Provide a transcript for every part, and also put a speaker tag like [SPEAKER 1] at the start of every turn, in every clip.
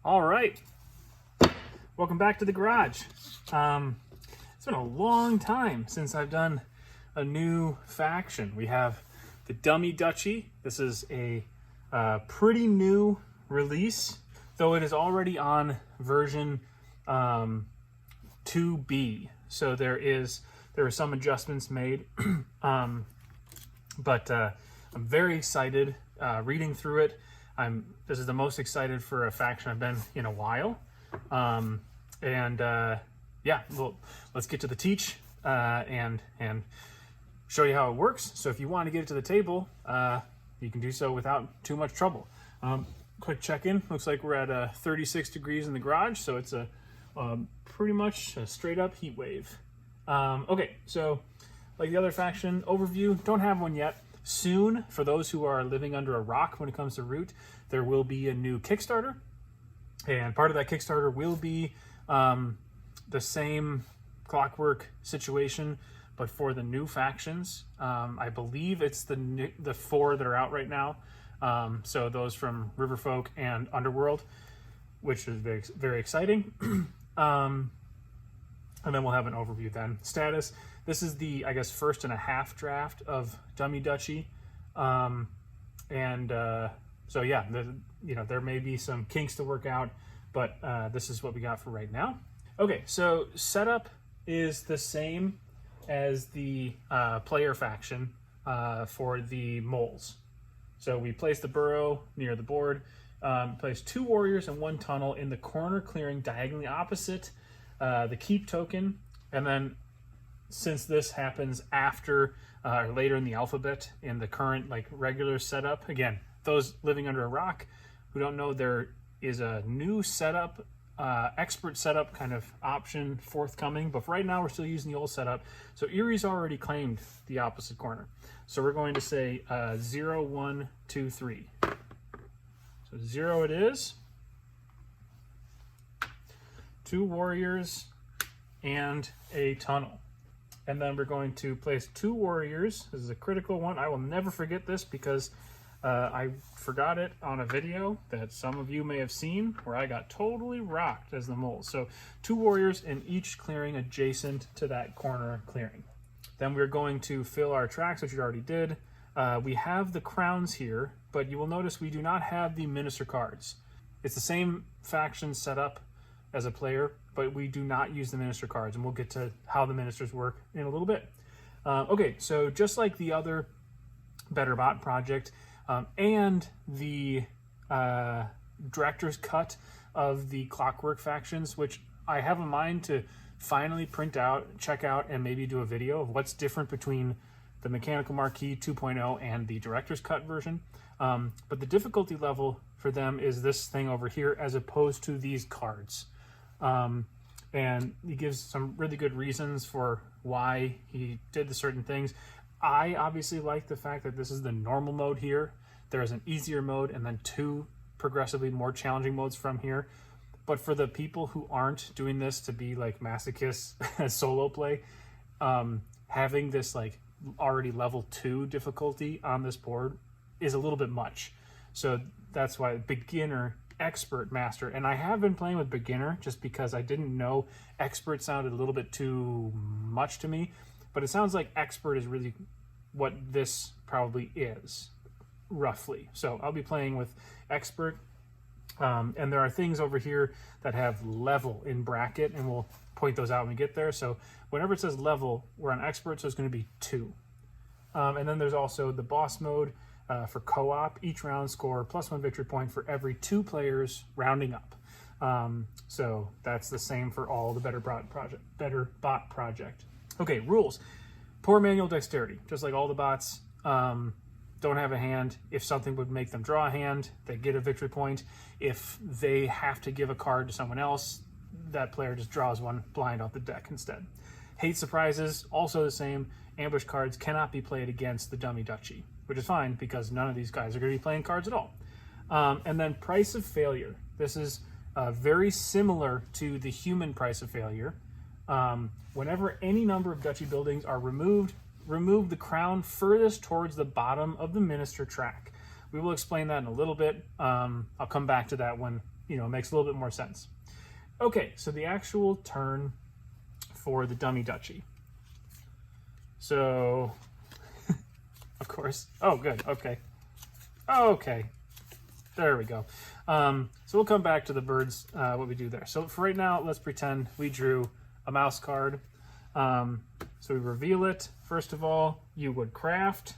[SPEAKER 1] All right, welcome back to the garage. It's been a long time since I've done a new faction. We have the Dummy Duchy. This is a pretty new release, though it is already on version 2B. So there are some adjustments made, but I'm very excited reading through it. This is the most excited for a faction I've been in a while. Yeah, well, let's get to the teach and show you how it works. So if you want to get it to the table, you can do so without too much trouble. Quick check-in. Looks like we're at 36 degrees in the garage, so it's a pretty much a straight up heat wave. Okay, so like the other faction overview, don't have one yet. Soon, for those who are living under a rock when it comes to Root, there will be a new Kickstarter, and part of that Kickstarter will be the same Clockwork situation, but for the new factions. I believe it's the 4 that are out right now. So those from Riverfolk and Underworld, which is very, very exciting. And then we'll have an overview then. Status. This is the, I guess, first and a half draft of Dummy Duchy. So yeah, there may be some kinks to work out, but this is what we got for right now. Okay, so setup is the same as the player faction for the moles. So we place the burrow near the board, place 2 warriors and 1 tunnel in the corner clearing diagonally opposite the keep token, and then since this happens after or later in the alphabet in the current regular setup, again, those living under a rock who don't know, there is a new setup, expert setup kind of option forthcoming, but for right now we're still using the old setup. So Erie's already claimed the opposite corner, so we're going to say 0, 1, 2, 3. So 0 it is. 2 warriors and a tunnel. And then we're going to place 2 warriors. This is a critical one. I will never forget this because I forgot it on a video that some of you may have seen where I got totally rocked as the mole. So 2 warriors in each clearing adjacent to that corner clearing. Then we're going to fill our tracks, which we already did. We have the crowns here, but you will notice we do not have the minister cards. It's the same faction setup as a player, but we do not use the minister cards, and we'll get to how the ministers work in a little bit. Okay, so just like the other Better Bot project and the director's cut of the Clockwork factions, which I have in mind to finally print out, check out, and maybe do a video of what's different between the Mechanical Marquee 2.0 and the director's cut version. But the difficulty level for them is this thing over here as opposed to these cards. And he gives some really good reasons for why he did the certain things. I obviously like the fact that this is the normal mode here. There is an easier mode and then 2 progressively more challenging modes from here. But for the people who aren't doing this to be like masochists as solo play, having this already level 2 difficulty on this board is a little bit much. So that's why beginner, expert, master, and I have been playing with beginner just because I didn't know expert sounded a little bit too much to me, but it sounds like expert is really what this probably is, roughly. So I'll be playing with expert, and there are things over here that have level in bracket, and we'll point those out when we get there. So whenever it says level, we're on expert, so it's going to be 2. And then there's also the boss mode. For co-op, each round score +1 victory point for every 2 players, rounding up. So that's the same for all the Better Bot project. Okay, rules. Poor manual dexterity, just like all the bots. Don't have a hand. If something would make them draw a hand, they get a victory point. If they have to give a card to someone else, that player just draws one blind off the deck instead. Hate surprises, also the same. Ambush cards cannot be played against the Dummy Duchy, which is fine because none of these guys are going to be playing cards at all. And then price of failure. This is very similar to the human price of failure. Whenever any number of duchy buildings are removed, remove the crown furthest towards the bottom of the minister track. We will explain that in a little bit. I'll come back to that when makes a little bit more sense. Okay, so the actual turn for the Dummy Duchy. So, of course, oh, good, okay. Okay, there we go. So we'll come back to the birds, what we do there. So for right now, let's pretend we drew a mouse card. So we reveal it. First of all, you would craft,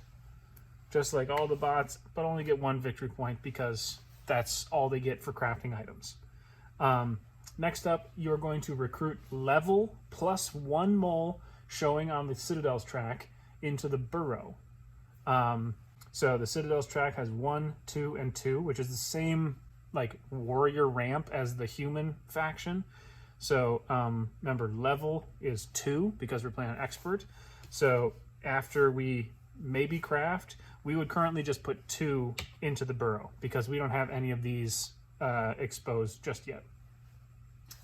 [SPEAKER 1] just like all the bots, but only get 1 victory point because that's all they get for crafting items. Next up, you're going to recruit level plus 1 mole showing on the Citadel's track into the burrow. So the Citadel's track has 1, 2, and 2, which is the same like warrior ramp as the human faction. So remember, level is 2 because we're playing on expert. So after we maybe craft, we would currently just put 2 into the burrow because we don't have any of these exposed just yet.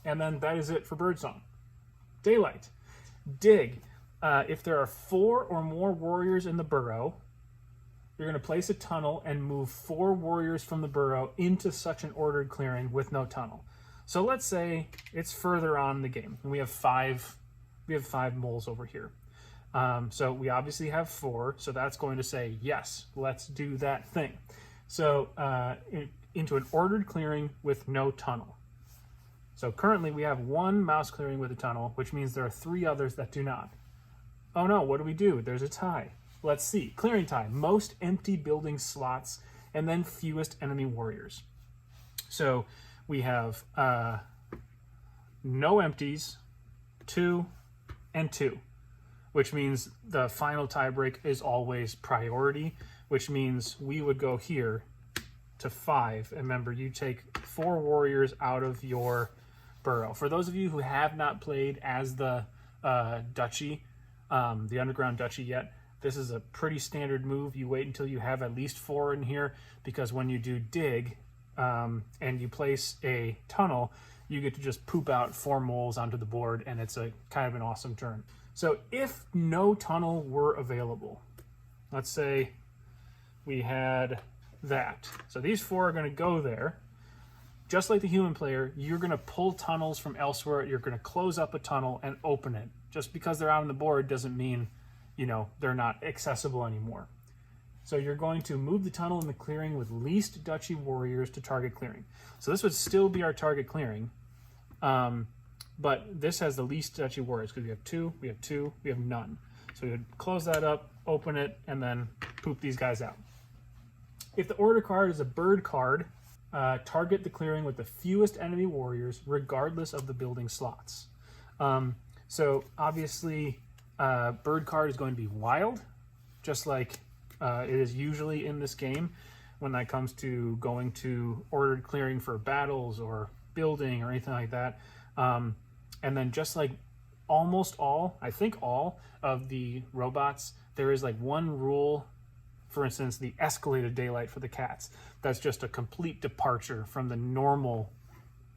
[SPEAKER 1] And then that is it for Birdsong. Daylight. Dig. If there are 4 or more warriors in the burrow, you're going to place a tunnel and move 4 warriors from the burrow into such an ordered clearing with no tunnel. So let's say it's further on in the game, and we have 5 moles over here. So we obviously have 4, so that's going to say, yes, let's do that thing. So into an ordered clearing with no tunnel. So currently we have 1 mouse clearing with a tunnel, which means there are 3 others that do not. Oh no, what do? There's a tie. Let's see. Clearing tie. Most empty building slots, and then fewest enemy warriors. So we have no empties, 2, and 2, which means the final tiebreak is always priority, which means we would go here to 5. And remember, you take 4 warriors out of your burrow. For those of you who have not played as the Duchy, the Underground Duchy yet, this is a pretty standard move. You wait until you have at least 4 in here, because when you do dig and you place a tunnel, you get to just poop out 4 moles onto the board, and it's a kind of an awesome turn. So if no tunnel were available, let's say we had that. So these 4 are going to go there. Just like the human player, you're going to pull tunnels from elsewhere. You're going to close up a tunnel and open it. Just because they're out on the board doesn't mean, they're not accessible anymore. So you're going to move the tunnel in the clearing with least Duchy warriors to target clearing. So this would still be our target clearing, but this has the least Duchy warriors because we have 2, we have 2, we have none. So we would close that up, open it, and then poop these guys out. If the order card is a bird card, target the clearing with the fewest enemy warriors, regardless of the building slots. So obviously, bird card is going to be wild, just like it is usually in this game when that comes to going to ordered clearing for battles or building or anything like that. And then just like almost all, I think all of the robots, there is like one rule. For instance, the escalated daylight for the cats. That's just a complete departure from the normal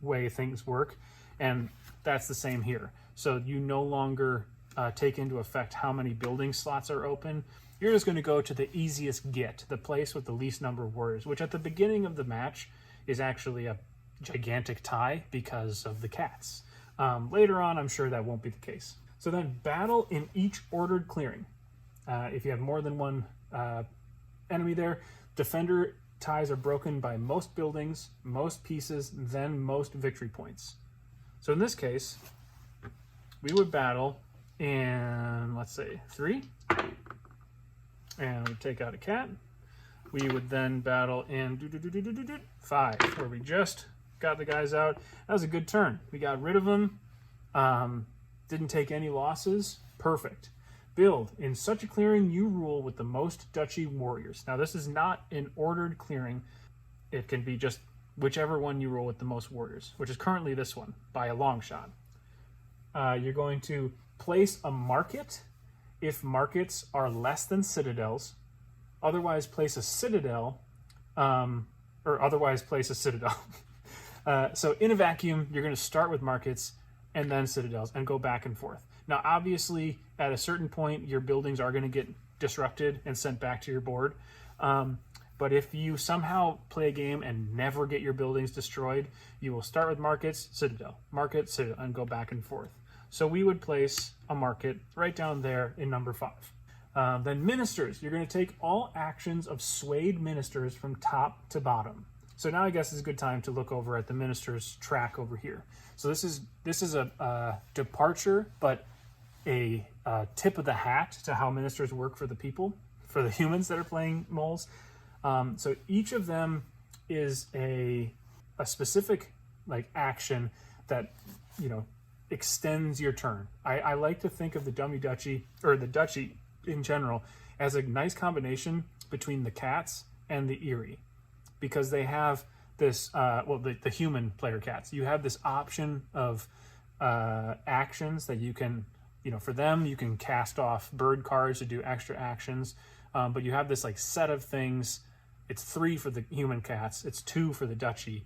[SPEAKER 1] way things work. And that's the same here. So you no longer take into effect how many building slots are open. You're just going to go to the easiest get, the place with the least number of warriors, which at the beginning of the match is actually a gigantic tie because of the cats. Later on, I'm sure that won't be the case. So then battle in each ordered clearing. If you have more than one enemy there, defender ties are broken by most buildings, most pieces, then most victory points. So in this case, we would battle in, let's say, 3, and we take out a cat. We would then battle in 5, where we just got the guys out. That was a good turn. We got rid of them, didn't take any losses. Perfect. Build. In such a clearing, you rule with the most Duchy warriors. Now, this is not an ordered clearing. It can be just whichever one you rule with the most warriors, which is currently this one, by a long shot. You're going to place a market if markets are less than citadels. Otherwise, place a citadel, or otherwise place a citadel. So in a vacuum, you're going to start with markets and then citadels and go back and forth. Now, obviously, at a certain point, your buildings are going to get disrupted and sent back to your board. But if you somehow play a game and never get your buildings destroyed, you will start with markets, citadel, and go back and forth. So we would place a market right down there in number 5. Then ministers, you're going to take all actions of swayed ministers from top to bottom. So now I guess it's a good time to look over at the ministers track over here. So this is a departure, but a tip of the hat to how ministers work for the people, for the humans that are playing moles. So each of them is a specific like action that, you know, extends your turn. I like to think of the Dummy Duchy, or the Duchy in general, as a nice combination between the cats and the Eerie, because they have this, the human player cats, you have this option of actions that you can, you know, for them, you can cast off bird cards to do extra actions, but you have this like set of things. It's 3 for the human cats, it's 2 for the Duchy,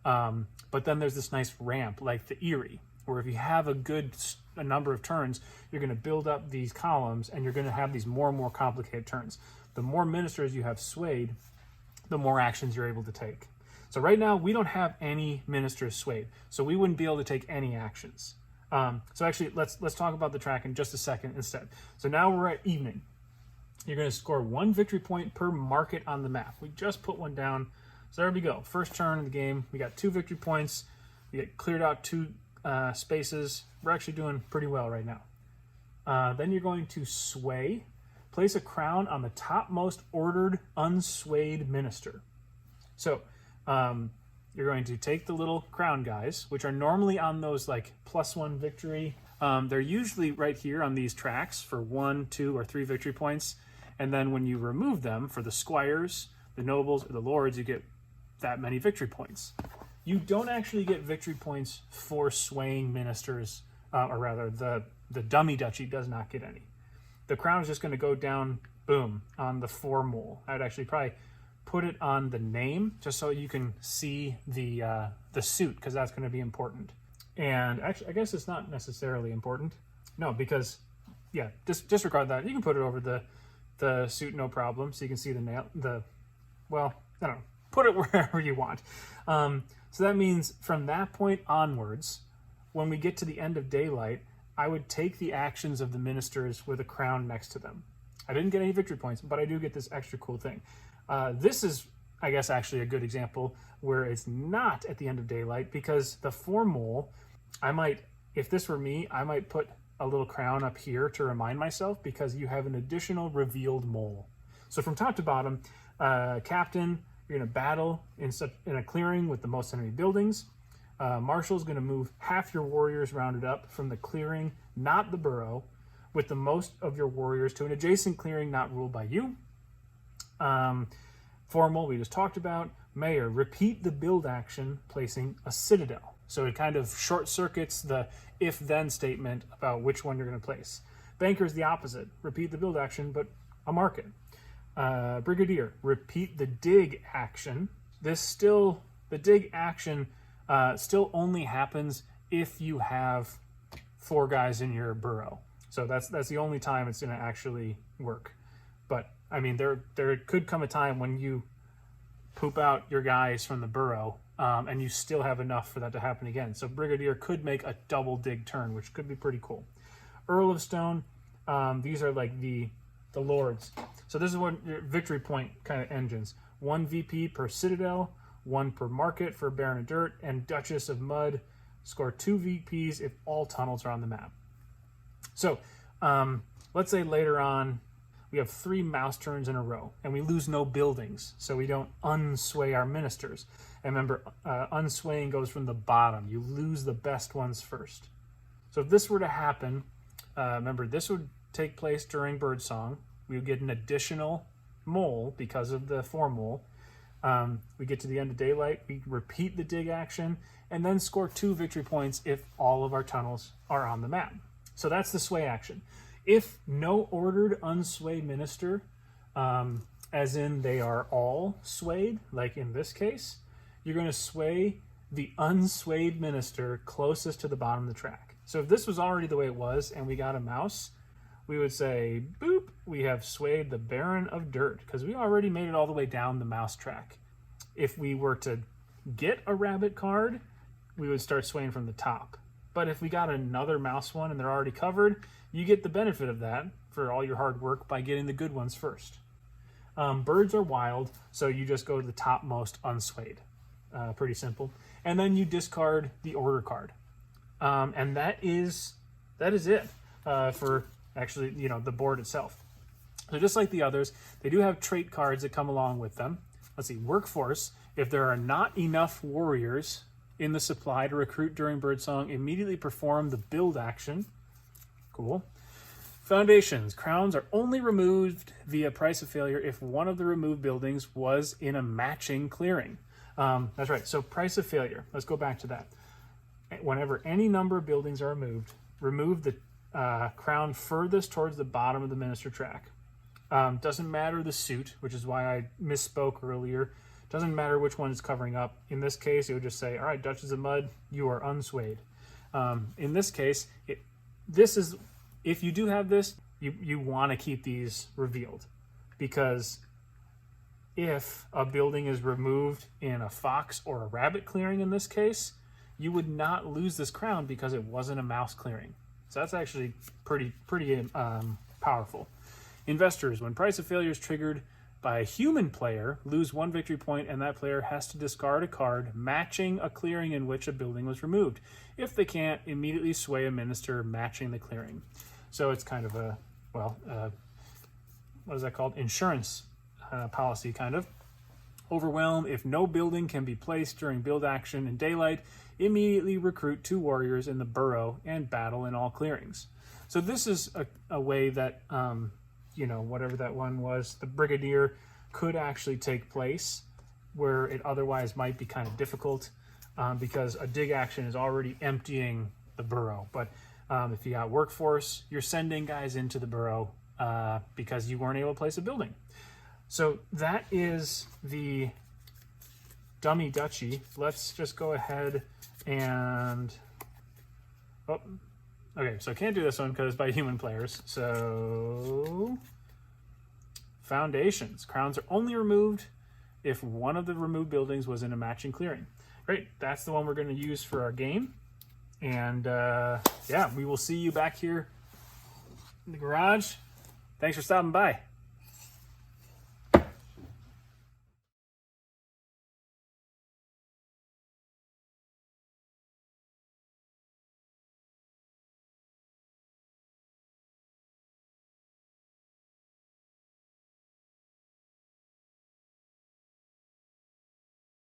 [SPEAKER 1] but then there's this nice ramp like the Eerie, where if you have a number of turns, you're going to build up these columns and you're going to have these more and more complicated turns. The more ministers you have swayed, the more actions you're able to take. So right now we don't have any ministers swayed, so we wouldn't be able to take any actions. So actually let's talk about the track in just a second instead. So now we're at evening. You're going to score 1 victory point per market on the map. We just put one down. So there we go. First turn of the game. We got 2 victory points. We get cleared out 2 spaces. We're actually doing pretty well right now. Then you're going to sway. Place a crown on the topmost ordered unswayed minister. So you're going to take the little crown guys, which are normally on those like +1 victory. They're usually right here on these tracks for 1, 2, or 3 victory points. And then when you remove them for the squires, the nobles, or the lords, you get that many victory points. You don't actually get victory points for swaying ministers, or rather the Dummy Duchy does not get any. The crown is just going to go down, boom, on the 4 mole. I'd actually probably put it on the name just so you can see the suit, because that's going to be important. And actually, I guess it's not necessarily important. No, because, yeah, disregard that. You can put it over the suit, no problem, so you can see the nail, well, I don't know, put it wherever you want. So that means from that point onwards, when we get to the end of daylight, I would take the actions of the ministers with a crown next to them. I didn't get any victory points, but I do get this extra cool thing. This is, I guess, actually a good example where it's not at the end of daylight, because the 4 mole, I might, if this were me, I might put a little crown up here to remind myself, because you have an additional revealed mole. So from top to bottom, captain, you're going to battle in a clearing with the most enemy buildings. Marshal's going to move half your warriors rounded up from the clearing, not the burrow, with the most of your warriors to an adjacent clearing not ruled by you. Formal, we just talked about. Mayor, repeat the build action, placing a citadel. So it kind of short circuits the if-then statement about which one you're going to place. Banker is the opposite. Repeat the build action, but a market. Brigadier, repeat the dig action. The dig action still only happens if you have 4 guys in your burrow. So that's the only time it's going to actually work. But I mean, there could come a time when you poop out your guys from the burrow, and you still have enough for that to happen again. So Brigadier could make a double dig turn, which could be pretty cool. Earl of Stone, these are like the lords. So this is what your victory point kind of engines. 1 VP per citadel, 1 per market for Baron of Dirt, and Duchess of Mud. Score 2 VPs if all tunnels are on the map. So let's say later on we have 3 mouse turns in a row and we lose no buildings, so we don't unsway our ministers. And remember, unswaying goes from the bottom. You lose the best ones first. So if this were to happen, remember, this would take place during Birdsong. We would get an additional mole because of the 4 mole. We get to the end of daylight, we repeat the dig action, and then score 2 victory points if all of our tunnels are on the map. So that's the sway action. If no ordered unswayed minister, as in they are all swayed, like in this case, you're going to sway the unswayed minister closest to the bottom of the track. So if this was already the way it was and we got a mouse, we would say, boop, we have swayed the Baron of Dirt, because we already made it all the way down the mouse track. If we were to get a rabbit card, we would start swaying from the top. But if we got another mouse one and they're already covered, you get the benefit of that for all your hard work by getting the good ones first. Birds are wild, so you just go to the topmost unswayed. Pretty simple. And then you discard the order card. And that is it for actually, the board itself. So just like the others, they do have trait cards that come along with them. Let's see, Workforce. If there are not enough warriors in the supply to recruit during Birdsong, immediately perform the build action. Cool. Foundations. Crowns are only removed via price of failure if one of the removed buildings was in a matching clearing. That's right. So price of failure. Let's go back to that. Whenever any number of buildings are removed, remove the crown furthest towards the bottom of the minister track. Doesn't matter the suit, which is why I misspoke earlier. Doesn't matter which one is covering up. In this case, it would just say, all right, Duchess of Mud, you are unswayed. In this case, if you do have this, you want to keep these revealed, because if a building is removed in a fox or a rabbit clearing in this case, you would not lose this crown because it wasn't a mouse clearing. So that's actually pretty powerful. Investors, when price of failure is triggered by a human player, lose 1 victory point, and that player has to discard a card matching a clearing in which a building was removed. If they can't, immediately sway a minister matching the clearing. So it's kind of a, what is that called? Insurance policy, kind of. Overwhelm. If no building can be placed during build action in daylight, immediately recruit 2 warriors in the burrow and battle in all clearings. So this is a way that, whatever that one was, the Brigadier could actually take place where it otherwise might be kind of difficult because a dig action is already emptying the burrow. But if you got Workforce, you're sending guys into the burrow because you weren't able to place a building. So that is the Dummy Duchy. Let's just go ahead and... Oh, okay, so I can't do this one because it's by human players. So... Foundations. Crowns are only removed if one of the removed buildings was in a matching clearing. Great, that's the one we're going to use for our game. And yeah, we will see you back here in the garage. Thanks for stopping by.